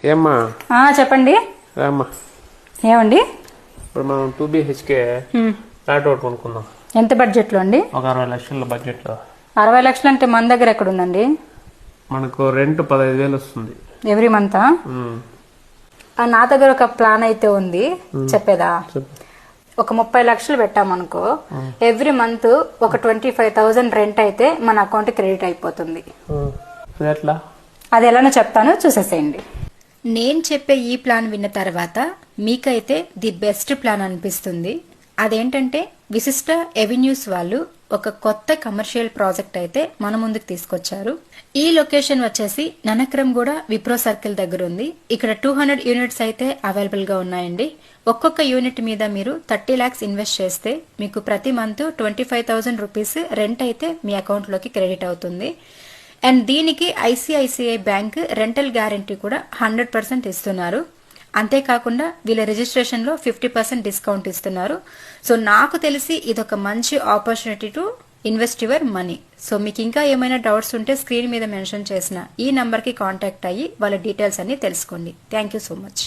ఏమ్మా చెప్పండి. రామ్మా. ఏమండి? ఇప్పుడు మనం 2 BHK ఫ్లాట్ ఒకటి కొనుక్కుందాం. ఎంత బడ్జెట్ లో అండి? ఒక 60 లక్షల బడ్జెట్ లో. 60 లక్షలు అంటే మన దగ్గర ఎక్కడ ఉందండి? మనకు రెంట్ 15,000 వస్తుంది ఎవ్రీ మంత్. నా దగ్గర ఒక ప్లాన్ అయితే ఉంది, చెప్పేదా? ఒక 30 లక్షలు పెట్టామనుకో, ఎవ్రీ మంత్ ఒక 25,000 రెంట్ అయితే మన అకౌంట్ క్రెడిట్ అయిపోతుంది. ఎట్లా? అది ఎలానో చెప్తాను, చూసేసేయండి. నేను చెప్పే ఈ ప్లాన్ విన్న తర్వాత మీకైతే ది బెస్ట్ ప్లాన్ అనిపిస్తుంది. అదేంటంటే విశిష్ట ఎవెన్యూస్ వాళ్ళు ఒక కొత్త కమర్షియల్ ప్రాజెక్ట్ అయితే మన ముందుకు తీసుకొచ్చారు. ఈ లొకేషన్ వచ్చేసి ననక్రమ్గూడ విప్రో సర్కిల్ దగ్గర ఉంది. ఇక్కడ 200 యూనిట్స్ అయితే అవైలబుల్ గా ఉన్నాయండి. ఒక్కొక్క యూనిట్ మీద మీరు 30 lakhs ఇన్వెస్ట్ చేస్తే మీకు ప్రతి మంత్ 25,000 రూపీస్ రెంట్ అయితే మీ అకౌంట్ లోకి క్రెడిట్ అవుతుంది. అండ్ దీనికి ఐసిఐసిఐ బ్యాంక్ రెంటల్ గ్యారంటీ కూడా 100% ఇస్తున్నారు. అంతేకాకుండా వీళ్ళ రిజిస్ట్రేషన్ లో 50% డిస్కౌంట్ ఇస్తున్నారు. సో నాకు తెలిసి ఇదొక మంచి opportunity to invest your money. So మీకు ఇంకా ఏమైనా డౌట్స్ ఉంటే స్క్రీన్ మీద మెన్షన్ చేసిన ఈ నంబర్ కి కాంటాక్ట్ అయ్యి వాళ్ళ డీటెయిల్స్ అన్ని తెలుసుకోండి. Thank you so much.